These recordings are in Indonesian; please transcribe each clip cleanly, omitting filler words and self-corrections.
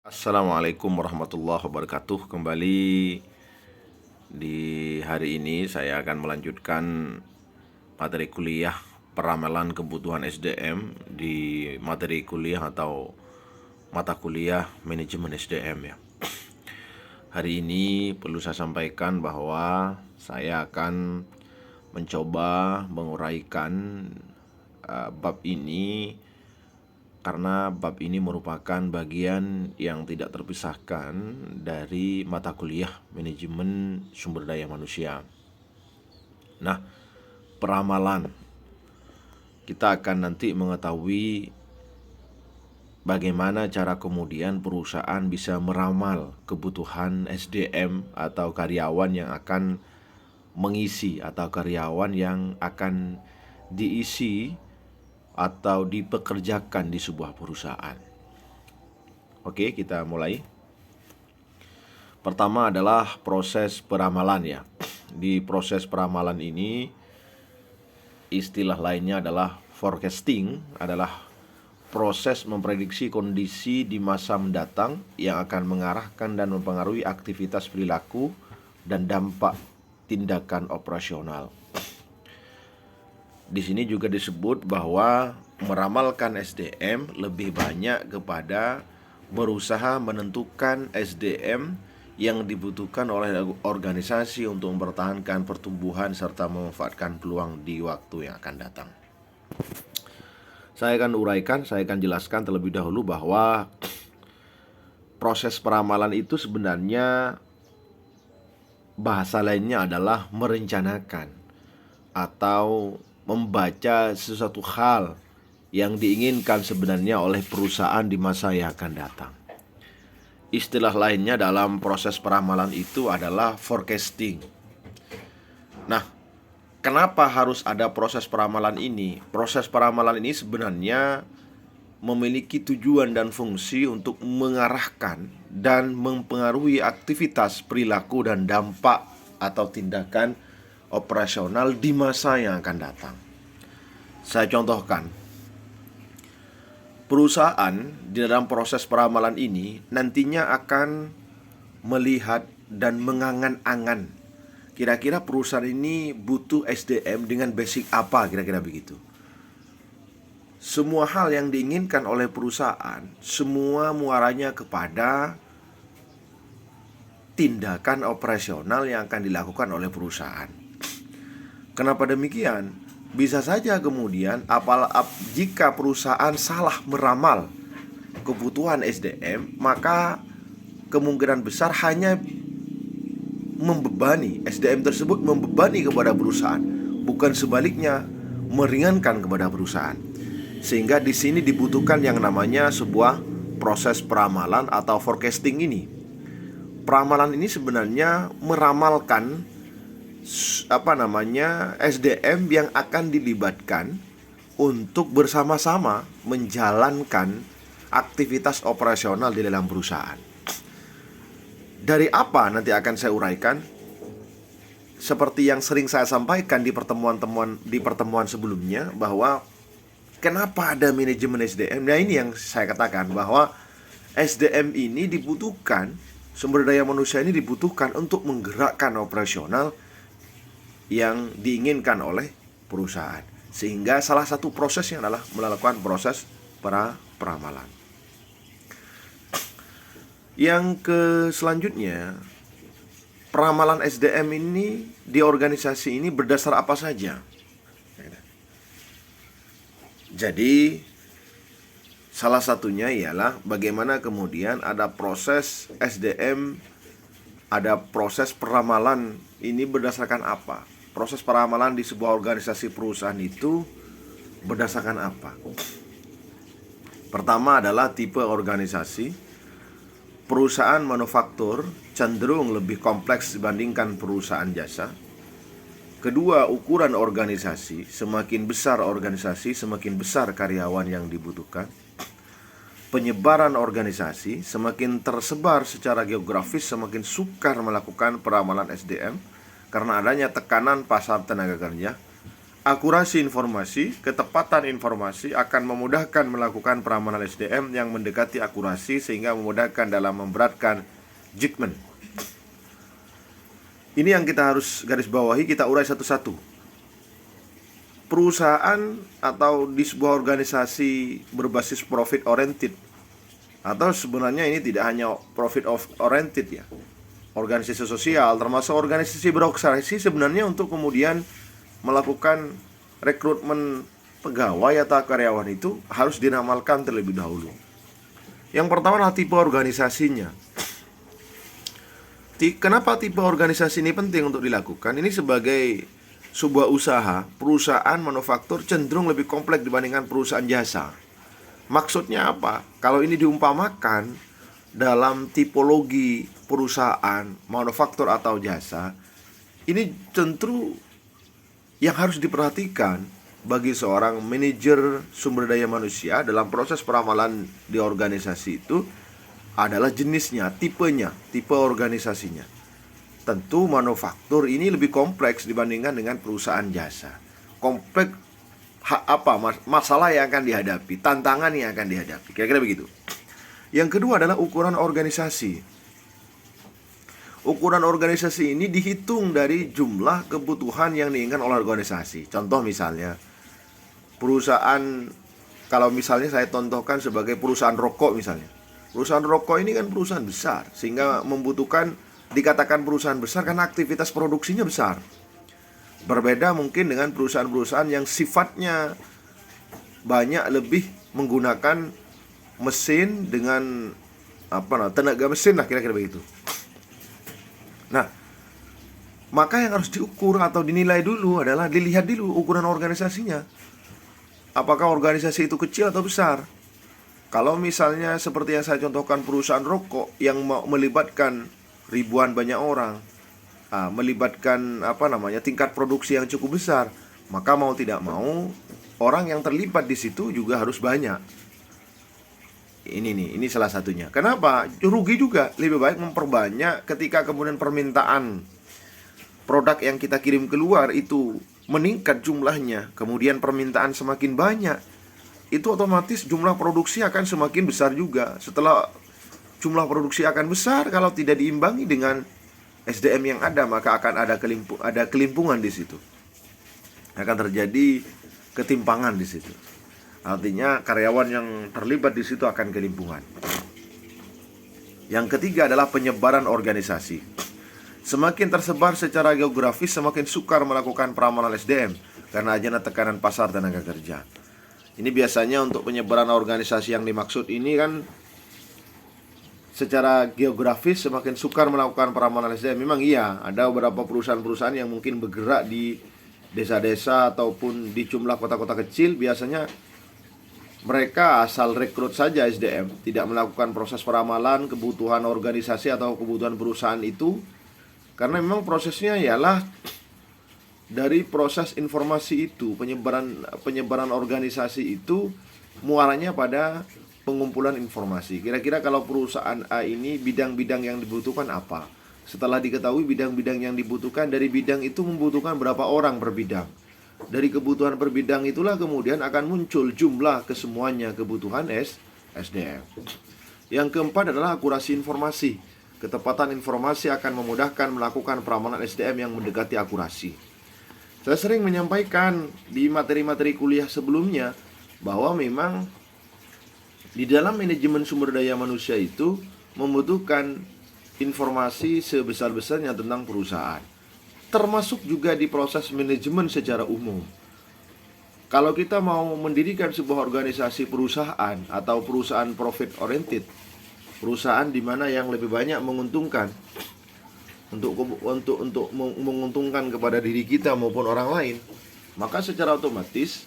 Assalamualaikum warahmatullahi wabarakatuh. Kembali di hari ini saya akan melanjutkan materi kuliah peramalan kebutuhan SDM di materi kuliah atau mata kuliah manajemen SDM ya. Hari ini perlu saya sampaikan bahwa saya akan mencoba menguraikan bab ini karena bab ini merupakan bagian yang tidak terpisahkan dari mata kuliah manajemen sumber daya manusia. Nah, peramalan kita akan nanti mengetahui bagaimana cara kemudian perusahaan bisa meramal kebutuhan SDM atau karyawan yang akan mengisi atau karyawan yang akan diisi atau dipekerjakan di sebuah perusahaan. Oke, kita mulai. Pertama adalah proses peramalan ya. Di proses peramalan ini istilah lainnya adalah forecasting, adalah proses memprediksi kondisi di masa mendatang yang akan mengarahkan dan mempengaruhi aktivitas perilaku dan dampak tindakan operasional. Di sini juga disebut bahwa meramalkan SDM lebih banyak kepada berusaha menentukan SDM yang dibutuhkan oleh organisasi untuk mempertahankan pertumbuhan serta memanfaatkan peluang di waktu yang akan datang. Saya akan jelaskan terlebih dahulu bahwa proses peramalan itu sebenarnya bahasa lainnya adalah merencanakan atau membaca sesuatu hal yang diinginkan sebenarnya oleh perusahaan di masa yang akan datang. Istilah lainnya dalam proses peramalan itu adalah forecasting. Nah, kenapa harus ada proses peramalan ini? Proses peramalan ini sebenarnya memiliki tujuan dan fungsi untuk mengarahkan dan mempengaruhi aktivitas, perilaku, dan dampak atau tindakan operasional di masa yang akan datang. Saya contohkan, perusahaan di dalam proses peramalan ini nantinya akan melihat dan mengangan-angan kira-kira perusahaan ini butuh SDM dengan basic apa, kira-kira begitu. Semua hal yang diinginkan oleh perusahaan, semua muaranya kepada tindakan operasional yang akan dilakukan oleh perusahaan. Kenapa demikian? Bisa saja kemudian jika perusahaan salah meramal kebutuhan SDM, maka kemungkinan besar hanya membebani SDM tersebut, membebani kepada perusahaan, bukan sebaliknya meringankan kepada perusahaan. Sehingga di sini dibutuhkan yang namanya sebuah proses peramalan atau forecasting ini. Peramalan ini sebenarnya meramalkan SDM yang akan dilibatkan untuk bersama-sama menjalankan aktivitas operasional di dalam perusahaan. Dari apa nanti akan saya uraikan. Seperti yang sering saya sampaikan di pertemuan sebelumnya, bahwa kenapa ada manajemen SDM. Nah, ini yang saya katakan bahwa SDM ini dibutuhkan, sumber daya manusia ini dibutuhkan untuk menggerakkan operasional yang diinginkan oleh perusahaan. Sehingga salah satu prosesnya adalah melakukan proses peramalan. Yang selanjutnya, peramalan SDM ini di organisasi ini berdasar apa saja? Jadi salah satunya ialah bagaimana kemudian ada proses SDM, ada proses peramalan ini berdasarkan apa? Proses peramalan di sebuah organisasi perusahaan itu berdasarkan apa? Pertama adalah tipe organisasi. Perusahaan manufaktur cenderung lebih kompleks dibandingkan perusahaan jasa. Kedua, ukuran organisasi. Semakin besar organisasi, semakin besar karyawan yang dibutuhkan. Penyebaran organisasi. Semakin tersebar secara geografis, semakin sukar melakukan peramalan SDM karena adanya tekanan pasar tenaga kerja. Akurasi informasi, ketepatan informasi akan memudahkan melakukan peramalan SDM yang mendekati akurasi sehingga memudahkan dalam memberatkan judgment. Ini yang kita harus garis bawahi, kita urai satu-satu. Perusahaan atau di sebuah organisasi berbasis profit oriented, atau sebenarnya ini tidak hanya profit oriented ya, organisasi sosial termasuk organisasi birokrasi sebenarnya untuk kemudian melakukan rekrutmen pegawai atau karyawan itu harus diramalkan terlebih dahulu. Yang pertama adalah tipe organisasinya. Kenapa tipe organisasi ini penting untuk dilakukan? Ini sebagai sebuah usaha, perusahaan manufaktur cenderung lebih kompleks dibandingkan perusahaan jasa. Maksudnya apa? Kalau ini diumpamakan dalam tipologi perusahaan manufaktur atau jasa, ini tentu yang harus diperhatikan bagi seorang manajer sumber daya manusia dalam proses peramalan di organisasi itu adalah jenisnya, tipenya, tipe organisasinya. Tentu manufaktur ini lebih kompleks dibandingkan dengan perusahaan jasa. Kompleks masalah yang akan dihadapi, tantangan yang akan dihadapi, kira-kira begitu. Yang kedua adalah ukuran organisasi. Ukuran organisasi ini dihitung dari jumlah kebutuhan yang diinginkan oleh organisasi. Contoh misalnya, perusahaan, kalau misalnya saya contohkan sebagai perusahaan rokok misalnya. Perusahaan rokok ini kan perusahaan besar, sehingga membutuhkan, dikatakan perusahaan besar karena aktivitas produksinya besar. Berbeda mungkin dengan perusahaan-perusahaan yang sifatnya banyak lebih menggunakan mesin dengan tenaga mesin lah, kira-kira begitu. Nah, maka yang harus diukur atau dinilai dulu adalah dilihat dulu ukuran organisasinya. Apakah organisasi itu kecil atau besar? Kalau misalnya seperti yang saya contohkan perusahaan rokok yang melibatkan ribuan banyak orang, melibatkan tingkat produksi yang cukup besar, maka mau tidak mau orang yang terlibat di situ juga harus banyak. Ini salah satunya. Kenapa? Rugi juga. Lebih baik memperbanyak ketika kemudian permintaan produk yang kita kirim keluar itu meningkat jumlahnya, kemudian permintaan semakin banyak, itu otomatis jumlah produksi akan semakin besar juga. Setelah jumlah produksi akan besar, kalau tidak diimbangi dengan SDM yang ada, maka akan ada kelimpungan di situ. Akan terjadi ketimpangan di situ. Artinya karyawan yang terlibat di situ akan kelimpungan. Yang ketiga adalah penyebaran organisasi. Semakin tersebar secara geografis, semakin sukar melakukan peramalan SDM karena adanya tekanan pasar tenaga kerja. Ini biasanya untuk penyebaran organisasi yang dimaksud ini kan secara geografis semakin sukar melakukan peramalan SDM. Memang iya, ada beberapa perusahaan-perusahaan yang mungkin bergerak di desa-desa ataupun di jumlah kota-kota kecil. Biasanya mereka asal rekrut saja SDM, tidak melakukan proses peramalan kebutuhan organisasi atau kebutuhan perusahaan itu. Karena memang prosesnya ialah dari proses informasi itu, penyebaran organisasi itu muaranya pada pengumpulan informasi. Kira-kira kalau perusahaan A ini bidang-bidang yang dibutuhkan apa? Setelah diketahui bidang-bidang yang dibutuhkan, dari bidang itu membutuhkan berapa orang per bidang. Dari kebutuhan per bidang itulah kemudian akan muncul jumlah kesemuanya kebutuhan SDM. Yang keempat adalah akurasi informasi. Ketepatan informasi akan memudahkan melakukan peramalan SDM yang mendekati akurasi. Saya sering menyampaikan di materi-materi kuliah sebelumnya bahwa memang di dalam manajemen sumber daya manusia itu membutuhkan informasi sebesar-besarnya tentang perusahaan, termasuk juga di proses manajemen secara umum. Kalau kita mau mendirikan sebuah organisasi perusahaan atau perusahaan profit oriented, perusahaan di mana yang lebih banyak menguntungkan untuk menguntungkan kepada diri kita maupun orang lain, maka secara otomatis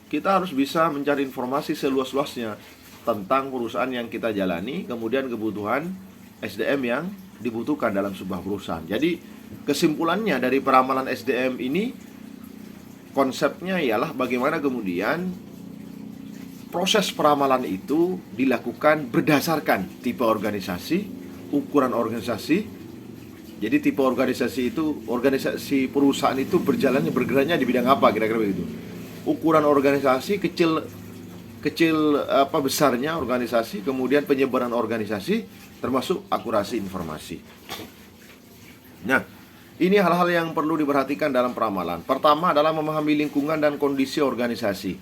kita harus bisa mencari informasi seluas-luasnya tentang perusahaan yang kita jalani, kemudian kebutuhan SDM yang dibutuhkan dalam sebuah perusahaan. Jadi kesimpulannya dari peramalan SDM ini, konsepnya ialah bagaimana kemudian proses peramalan itu dilakukan berdasarkan tipe organisasi, ukuran organisasi, Jadi tipe organisasi perusahaan itu bergeraknya di bidang apa, kira-kira begitu. Ukuran organisasi kecil besarnya organisasi, kemudian penyebaran organisasi, termasuk akurasi informasi. Nah, ini hal-hal yang perlu diperhatikan dalam peramalan. Pertama adalah memahami lingkungan dan kondisi organisasi,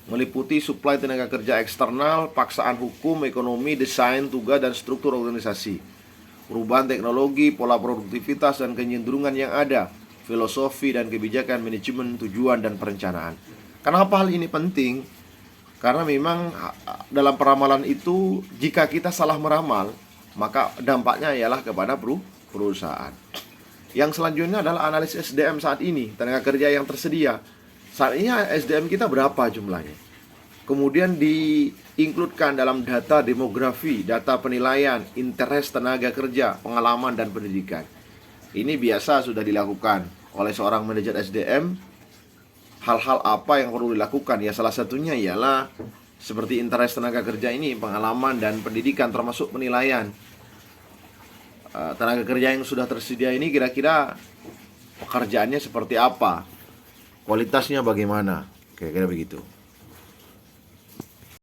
meliputi suplai tenaga kerja eksternal, paksaan hukum, ekonomi, desain, tugas, dan struktur organisasi, perubahan teknologi, pola produktivitas, dan kecenderungan yang ada, filosofi dan kebijakan manajemen, tujuan, dan perencanaan. Kenapa hal ini penting? Karena memang dalam peramalan itu, jika kita salah meramal, maka dampaknya ialah kepada perusahaan. Yang selanjutnya adalah analisis SDM saat ini, tenaga kerja yang tersedia. Saat ini SDM kita berapa jumlahnya? Kemudian diinkludkan dalam data demografi, data penilaian, interest tenaga kerja, pengalaman, dan pendidikan. Ini biasa sudah dilakukan oleh seorang manajer SDM. Hal-hal apa yang perlu dilakukan? Ya, salah satunya ialah seperti interest tenaga kerja ini, pengalaman dan pendidikan, termasuk penilaian. Tenaga kerja yang sudah tersedia ini kira-kira pekerjaannya seperti apa? Kualitasnya bagaimana? Kira-kira begitu.